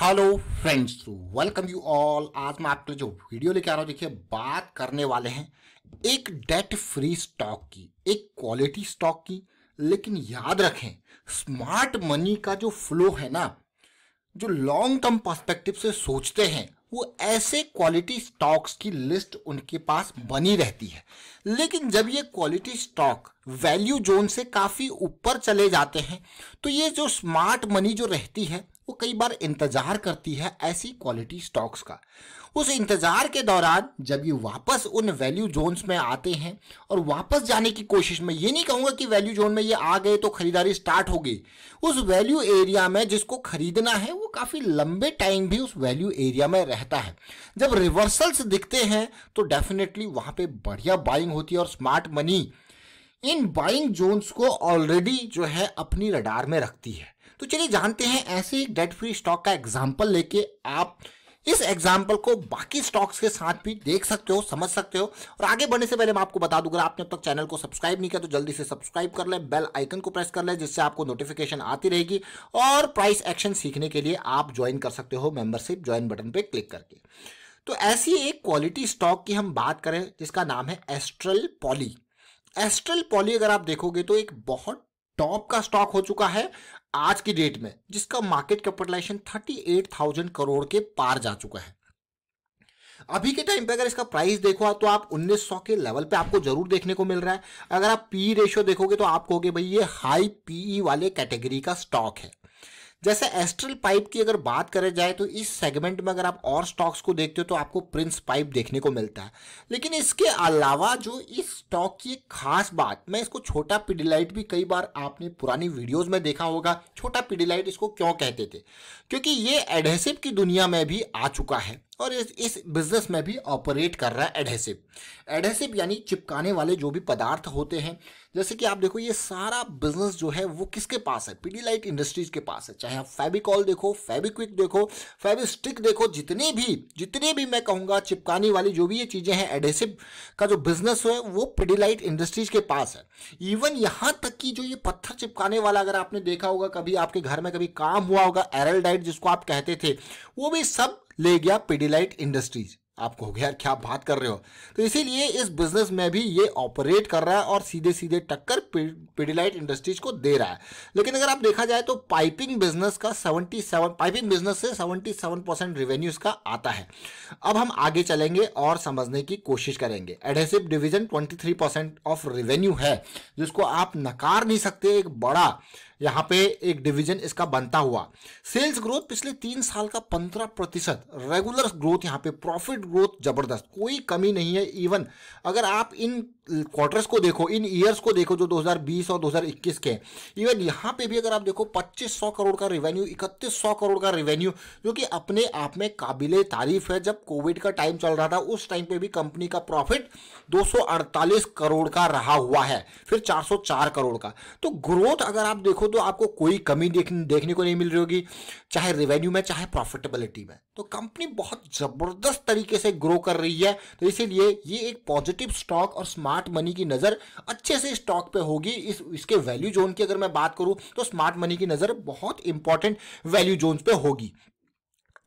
Hello friends, welcome you all. आज मैं आपके लिए जो वीडियो लेके आ रहा हूँ, देखिए बात करने वाले हैं एक डेट फ्री स्टॉक की, एक क्वालिटी स्टॉक की। लेकिन याद रखें, स्मार्ट मनी का जो फ्लो है ना, जो लॉन्ग टर्म पर्सपेक्टिव से सोचते हैं, वो ऐसे क्वालिटी स्टॉक्स की लिस्ट उनके पास बनी रहती है। लेकिन जब ये क्वालिटी स्टॉक वैल्यू जोन से काफी ऊपर चले जाते हैं, तो ये जो स्मार्ट मनी जो रहती है वो कई बार इंतजार करती है ऐसी क्वालिटी स्टॉक्स का। उस इंतजार के दौरान जब ये वापस उन वैल्यू जोन्स में आते हैं और वापस जाने की कोशिश में, ये नहीं कहूंगा कि वैल्यू जोन में ये आ गए तो खरीदारी स्टार्ट हो गई, उस वैल्यू एरिया में जिसको खरीदना है वो काफी लंबे टाइम भी उस वैल्यू एरिया में रहता है। जब रिवर्सल्स दिखते हैं तो डेफिनेटली वहां पे बढ़िया बाइंग होती है और smart money in buying zones को ऑलरेडी जो है अपनी रडार में रखती है। तो चलिए जानते हैं ऐसे एक डेट फ्री स्टॉक का एग्जांपल लेके। आप इस एग्जाम्पल को बाकी स्टॉक्स के साथ भी देख सकते हो, समझ सकते हो। और आगे बढ़ने से पहले मैं आपको बता दूं, अगर आपने अब तक चैनल को सब्सक्राइब नहीं किया तो जल्दी से सब्सक्राइब कर ले, बेल आइकन को प्रेस कर ले, जिससे आपको नोटिफिकेशन आती रहेगी। और प्राइस एक्शन सीखने के लिए आप ज्वाइन कर सकते हो मेंबरशिप ज्वाइन बटन पे क्लिक करके। तो ऐसी एक क्वालिटी स्टॉक की हम बात करें जिसका नाम है एस्ट्रल पॉली। एस्ट्रल पॉली अगर आप देखोगे तो एक बहुत टॉप का स्टॉक हो चुका है आज की डेट में, जिसका मार्केट कैपिटलाइजेशन 38,000 करोड़ के पार जा चुका है। अभी के टाइम पे अगर इसका प्राइस देखो तो आप 1900 के लेवल पे आपको जरूर देखने को मिल रहा है। अगर आप पी रेशियो देखोगे तो आप कहोगे भाई ये हाई पीई वाले कैटेगरी का स्टॉक है। जैसे एस्ट्रल पाइप की अगर बात करें जाए तो इस सेगमेंट में अगर आप और स्टॉक्स को देखते हो तो आपको प्रिंस पाइप देखने को मिलता है। लेकिन इसके अलावा जो इस स्टॉक की एक खास बात, मैं इसको छोटा पिडिलाइट भी कई बार आपने पुरानी वीडियोस में देखा होगा। छोटा पिडिलाइट इसको क्यों कहते थे? क्योंकि ये एडहेसिव की दुनिया में भी आ चुका है और इस बिजनेस में भी ऑपरेट कर रहा है। एडहेसिव यानी चिपकाने वाले जो भी पदार्थ होते हैं, जैसे कि आप देखो ये सारा बिजनेस जो है वो किसके पास है? पिडिलाइट इंडस्ट्रीज के पास है। चाहे आप फेविकॉल देखो, फेविक्विक देखो, फेविस्टिक देखो, जितने भी मैं कहूंगा चिपकाने वाली जो भी ये चीजें हैं, एडहेसिव का जो बिजनेस है वो पिडिलाइट इंडस्ट्रीज के पास है। इवन यहां तक कि जो ये पत्थर चिपकाने वाला, अगर आपने देखा होगा कभी आपके घर में कभी काम हुआ होगा, एरलडाइट जिसको आप कहते थे, वो भी सब ले गया पिडिलाइट इंडस्ट्रीज। आपको हो गया यार क्या बात कर रहे हो? तो इसीलिए इस बिजनेस में भी ये ऑपरेट कर रहा है और सीधे सीधे टक्कर पिडिलाइट इंडस्ट्रीज को दे रहा है। लेकिन अगर आप देखा जाए तो पाइपिंग बिजनेस से 77% रेवेन्यू इसका आता है। अब हम आगे चलेंगे और समझने की कोशिश करेंगे। एडहेसिव डिवीजन 23% ऑफ रेवेन्यू है, जिसको आप नकार नहीं सकते। एक बड़ा यहाँ पे एक डिवीजन इसका बनता हुआ। सेल्स ग्रोथ पिछले 3 साल का 15%, रेगुलर ग्रोथ, यहाँ पे प्रॉफिट ग्रोथ जबरदस्त, कोई कमी नहीं है। इवन अगर आप इन क्वार्टर्स को देखो, इन ईयर्स को देखो जो 2020 और 2021 के, इवन यहाँ पे भी अगर आप देखो 2500 करोड़ का रेवेन्यू, 3100 करोड़ का रेवेन्यू, जो कि अपने आप में काबिले तारीफ है। जब कोविड का टाइम चल रहा था उस टाइम पे भी कंपनी का प्रॉफिट 248 करोड़ का रहा हुआ है, फिर 404 करोड़ का। तो ग्रोथ अगर आप देखो तो आपको कोई कमी देखने को नहीं मिल रही होगी, चाहे रेवेन्यू में चाहे प्रॉफिटेबिलिटी में। तो कंपनी बहुत जबरदस्त तरीके से ग्रो कर रही है। तो इसीलिए ये एक पॉजिटिव स्टॉक और स्मार्ट मनी की नजर अच्छे से स्टॉक पे होगी। इसके वैल्यू जोन की अगर मैं बात करूं तो स्मार्ट मनी की नजर बहुत इंपॉर्टेंट वैल्यू जोन पे होगी।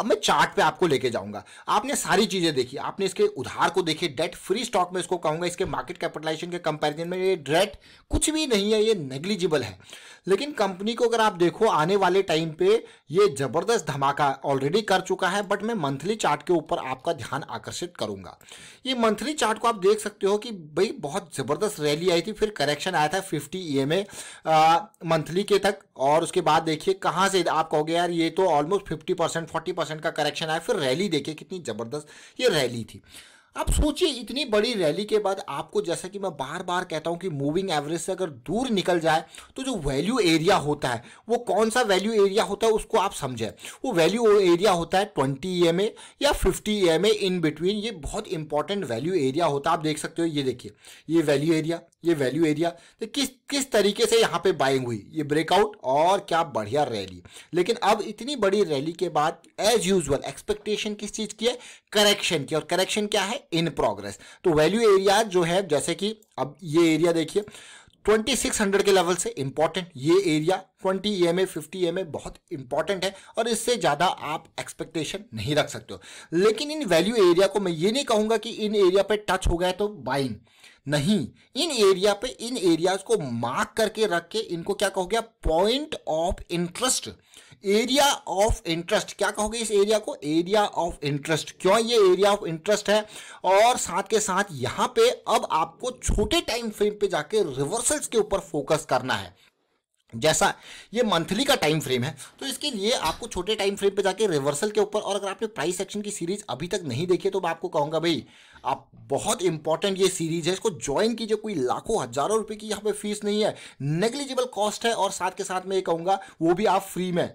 अब मैं चार्ट पे आपको लेके जाऊंगा। आपने सारी चीजें देखी, आपने इसके उधार को देखी। डेट फ्री स्टॉक में इसको कहूंगा, इसके मार्केट कैपिटलाइजेशन के कंपैरिजन में ये डेट कुछ भी नहीं है, ये नेग्लिजिबल है। लेकिन कंपनी को अगर आप देखो आने वाले टाइम पे ये जबरदस्त धमाका ऑलरेडी कर चुका है। बट मैं मंथली चार्ट के ऊपर आपका ध्यान आकर्षित करूंगा। ये मंथली चार्ट को आप देख सकते हो कि भाई बहुत जबरदस्त रैली आई थी, फिर करेक्शन आया था 50 EMA मंथली के तक, और उसके बाद देखिए कहां से आप कहोगे यार ये तो ऑलमोस्ट 50% 40% का करेक्शन आया। फिर रैली देखिए कितनी जबरदस्त ये रैली थी। आप सोचिए इतनी बड़ी रैली के बाद आपको, जैसा कि मैं बार बार कहता हूं कि मूविंग एवरेज से अगर दूर निकल जाए तो जो वैल्यू एरिया होता है वो कौन सा वैल्यू एरिया होता है उसको आप समझें। वो वैल्यू एरिया होता है 20 EMA या 50 EMA इन बिटवीन। ये बहुत इंपॉर्टेंट वैल्यू एरिया होता है। आप देख सकते हो, ये देखिए ये वैल्यू एरिया तो किस तरीके से यहाँ पे बाइंग हुई, ये ब्रेकआउट और क्या बढ़िया रैली। लेकिन अब इतनी बड़ी रैली के बाद एज यूजुअल एक्सपेक्टेशन किस चीज की है? करेक्शन की। और करेक्शन क्या है? In progress. तो वैल्यू एरिया जो है, जैसे कि अब ये एरिया देखिए 2600 के लेवल से इंपॉर्टेंट ये एरिया 20 EMA 50 EMA बहुत इंपॉर्टेंट है और इससे ज़्यादा आप एक्सपेक्टेशन नहीं रख सकते हो। लेकिन इन वैल्यू एरिया को मैं ये नहीं कहूँगा कि इन एरिया पे टच हो गया तो बाइंग, नहीं, इन एरिया पे इन एरियाज को मार्क करके रख के इनको क्या कहोगे आप, point of interest, area of interest. क्या कहोगे इस एरिया को, एरिया ऑफ इंटरेस्ट। क्यों ये एरिया ऑफ इंटरेस्ट है, और साथ के साथ यहां पे अब आपको छोटे टाइम फ्रेम पे जाके रिवर्सल्स के ऊपर फोकस करना है। जैसा ये मंथली का टाइम फ्रेम है तो इसके लिए आपको छोटे टाइम फ्रेम पे जाके रिवर्सल के ऊपर, और अगर आपने प्राइस एक्शन की सीरीज अभी तक नहीं देखी तो मैं आपको कहूंगा भाई आप, बहुत इंपॉर्टेंट ये सीरीज है, इसको ज्वाइन कीजिए। कोई लाखों हजारों रुपए की यहाँ पे फीस नहीं है, नेग्लिजिबल कॉस्ट है, और साथ के साथ मैं ये कहूंगा वो भी आप फ्री में,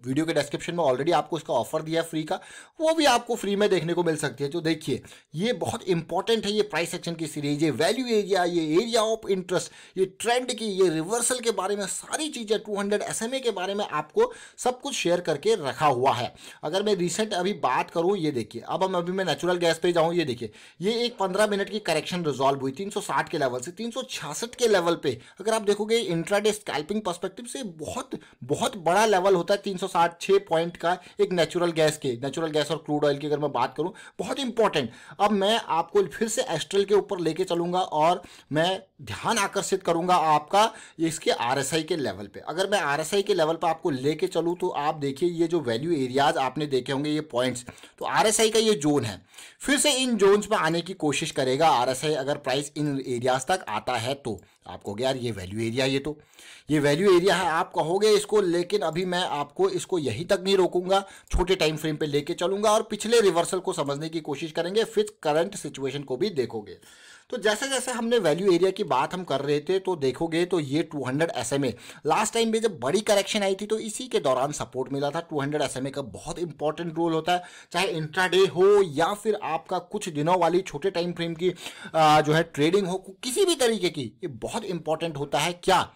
वीडियो के डिस्क्रिप्शन में ऑलरेडी आपको इसका ऑफर दिया है फ्री का, वो भी आपको फ्री में देखने को मिल सकती है। तो देखिए ये बहुत इंपॉर्टेंट है, ये प्राइस एक्शन की सीरीज, ये वैल्यू एरिया, ये एरिया ऑफ इंटरेस्ट, ये ट्रेंड की, ये रिवर्सल के बारे में सारी चीजें, 200 SMA के बारे में आपको सब कुछ शेयर करके रखा हुआ है। अगर मैं रिसेंट अभी बात करूं, ये देखिए, अब अभी मैं नेचुरल गैस पे जाऊं, ये देखिए ये एक 15 मिनट की करेक्शन रिजॉल्व हुई 360 के लेवल से 366 के लेवल पे। अगर आप देखोगे इंट्राडे स्कैल्पिंग पर्सपेक्टिव से बहुत बहुत बड़ा लेवल होता है 366 पॉइंट का, एक नेचुरल गैस और क्रूड ऑयल की अगर मैं बात करूं, बहुत इंपॉर्टेंट। अब मैं आपको फिर से एस्ट्रल के ऊपर लेके चलूंगा और मैं ध्यान आकर्षित करूंगा आपका इसके RSI के लेवल पे। अगर मैं RSI के लेवल पे आपको लेके चलूं तो आप देखिए ये जो वैल्यू एरियाज आपने देखे होंगे, ये पॉइंट्स, तो RSI का ये जोन है, फिर से इन जोन्स में आने की कोशिश करेगा RSI। अगर प्राइस इन एरियाज तक आता है तो आप कहोगे यार ये वैल्यू एरिया, ये वैल्यू एरिया है, आप कहोगे इसको, लेकिन अभी मैं आपको इसको यहीं तक नहीं रोकूंगा, छोटे टाइम फ्रेम पे लेके चलूंगा और पिछले रिवर्सल को समझने की कोशिश करेंगे, फिर करंट सिचुएशन को भी देखोगे। तो जैसे जैसे हमने वैल्यू एरिया की बात हम कर रहे थे तो देखोगे तो ये 200 SMA लास्ट टाइम भी जब बड़ी करेक्शन आई थी तो इसी के दौरान सपोर्ट मिला था। 200 SMA का बहुत इंपॉर्टेंट रोल होता है, चाहे इंट्राडे हो या फिर आपका कुछ दिनों वाली छोटे टाइम फ्रेम की जो है ट्रेडिंग हो, किसी भी तरीके की, ये बहुत इंपॉर्टेंट होता है क्या,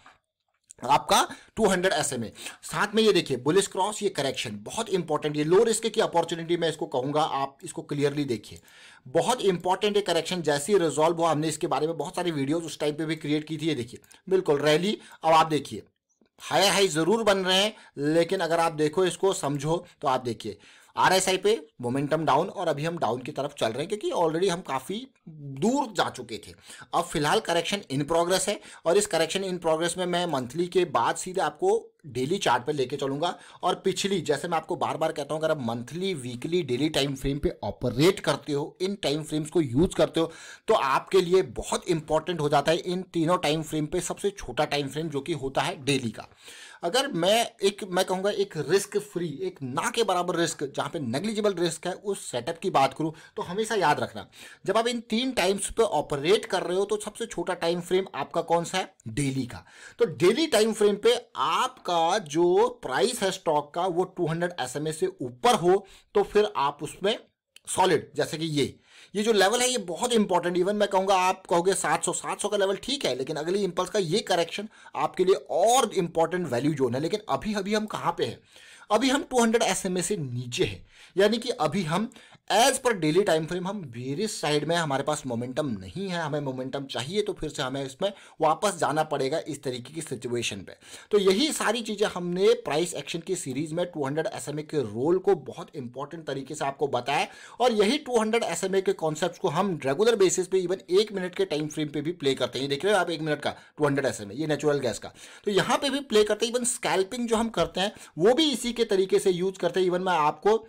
आपका 200 SMA। साथ में ये देखिए बुलिश क्रॉस, ये करेक्शन बहुत इंपॉर्टेंट, ये लो रिस्क की अपॉर्चुनिटी मैं इसको कहूंगा, आप इसको क्लियरली देखिए, बहुत इंपॉर्टेंट है करेक्शन। जैसे ही रिजॉल्व हुआ, हमने इसके बारे में बहुत सारी वीडियोस उस टाइम पे भी क्रिएट की थी, ये देखिए बिल्कुल रैली। अब आप देखिए हाई जरूर बन रहे हैं, लेकिन अगर आप देखो इसको समझो तो आप देखिए RSI पे मोमेंटम डाउन, और अभी हम डाउन की तरफ चल रहे हैं क्योंकि ऑलरेडी हम काफ़ी दूर जा चुके थे। अब फिलहाल करेक्शन इन प्रोग्रेस है, और इस करेक्शन इन प्रोग्रेस में मैं मंथली के बाद सीधे आपको डेली चार्ट पे लेके चलूंगा। और पिछली, जैसे मैं आपको बार बार कहता हूं, अगर आप monthly, weekly, daily time frame पे ऑपरेट करते हो, इन टाइम फ्रेम्स को यूज करते हो, तो आपके लिए बहुत इंपॉर्टेंट हो जाता है इन तीनों टाइम फ्रेम पे सबसे छोटा टाइम फ्रेम जो कि होता है डेली का। अगर मैं कहूंगा एक रिस्क फ्री, एक ना के बराबर रिस्क, जहां पे नेग्लिजिबल रिस्क है, उस सेटअप की बात करूं तो हमेशा याद रखना, जब आप इन 3 टाइम्स पे ऑपरेट कर रहे हो तो सबसे छोटा टाइम फ्रेम आपका कौन सा है, डेली का। तो डेली टाइम फ्रेम पे आपका जो प्राइस है स्टॉक का वो 200 SMA से ऊपर हो तो फिर आप उसमें सॉलिड, जैसे कि ये जो लेवल है ये बहुत इंपॉर्टेंट। इवन मैं कहूंगा, आप कहोगे 700 का लेवल ठीक है, लेकिन अगली इंपल्स का ये करेक्शन आपके लिए और इंपॉर्टेंट वैल्यू जोन है। लेकिन अभी हम कहां पे हैं, अभी हम 200 SMA से नीचे हैं, यानी कि अभी हम as per daily time frame हम बेरिश साइड में, हमारे पास मोमेंटम नहीं है, हमें मोमेंटम चाहिए तो फिर से हमें इसमें वापस जाना पड़ेगा इस तरीके की सिचुएशन पे। तो यही सारी चीजें हमने प्राइस एक्शन की सीरीज में 200 SMA के रोल को बहुत इंपॉर्टेंट तरीके से आपको बताया, और यही 200 SMA के कॉन्सेप्ट को हम रेगुलर बेसिस पे इवन 1 मिनट के टाइम फ्रेम पे भी प्ले करते हैं। देख रहे हो आप 1 मिनट का 200 SMA, ये नेचुरल गैस का, तो यहाँ पे भी प्ले करते हैं। इवन स्कैल्पिंग जो हम करते हैं वो भी इसी के तरीके से यूज करते हैं। इवन मैं आपको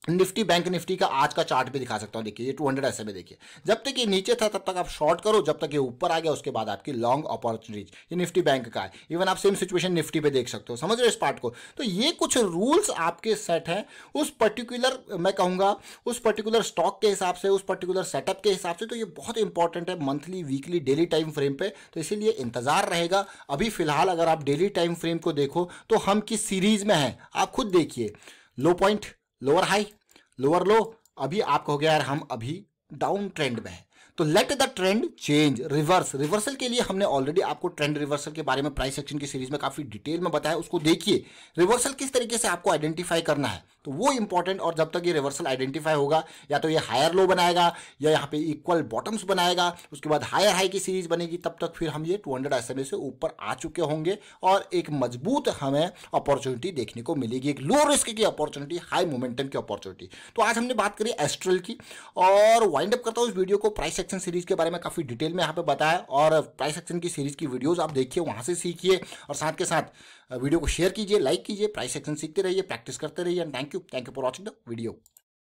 निफ्टी, बैंक निफ्टी का आज का चार्ट भी दिखा सकता हूं। देखिए ये 200 SMA, देखिए जब तक ये नीचे था तब तक आप शॉर्ट करो, जब तक ये ऊपर आ गया उसके बाद आपकी लॉन्ग अपॉर्चुनिटीज। ये निफ्टी बैंक का है, इवन आप सेम सिचुएशन निफ्टी पे देख सकते हो। समझ रहे हो इस पार्ट को? तो ये कुछ रूल्स आपके सेट हैं उस पर्टिकुलर, मैं कहूंगा उस पर्टिकुलर स्टॉक के हिसाब से, उस पर्टिकुलर सेटअप के हिसाब से। तो ये बहुत इंपॉर्टेंट है monthly, weekly, daily time frame पे, तो इसीलिए इंतजार रहेगा। अभी फिलहाल अगर आप डेली टाइम फ्रेम को देखो तो हम किस सीरीज में हैं आप खुद देखिए, low point, lower high, lower low. अभी आप कहोगे यार हम अभी डाउन ट्रेंड में हैं, तो let the trend change. Reversal के लिए हमने ऑलरेडी आपको ट्रेंड रिवर्सल के बारे में प्राइस एक्शन की सीरीज में काफी डिटेल में बताया, उसको देखिए। रिवर्सल किस तरीके से आपको आइडेंटिफाई करना है, तो वो इंपॉर्टेंट, और जब तक ये रिवर्सल आइडेंटिफाई होगा या तो ये हायर लो बनाएगा या यहाँ पे इक्वल बॉटम्स बनाएगा, उसके बाद हायर हाई की सीरीज बनेगी, तब तक फिर हम ये 200 SMA से ऊपर आ चुके होंगे और एक मजबूत हमें अपॉर्चुनिटी देखने को मिलेगी, एक लो रिस्क की अपॉर्चुनिटी, हाई मोमेंटम की अपॉर्चुनिटी। तो आज हमने बात करी एस्ट्रल की, और वाइंड अप करता हूँ इस वीडियो को। प्राइस एक्शन सीरीज के बारे में काफी डिटेल में यहाँ पे बताया, और प्राइस एक्शन की सीरीज की वीडियोस आप देखिए, वहां से सीखिए, और साथ के साथ वीडियो को शेयर कीजिए, लाइक कीजिए, प्राइस एक्शन सीखते रहिए, प्रैक्टिस करते रहिए। And thank you for watching the video.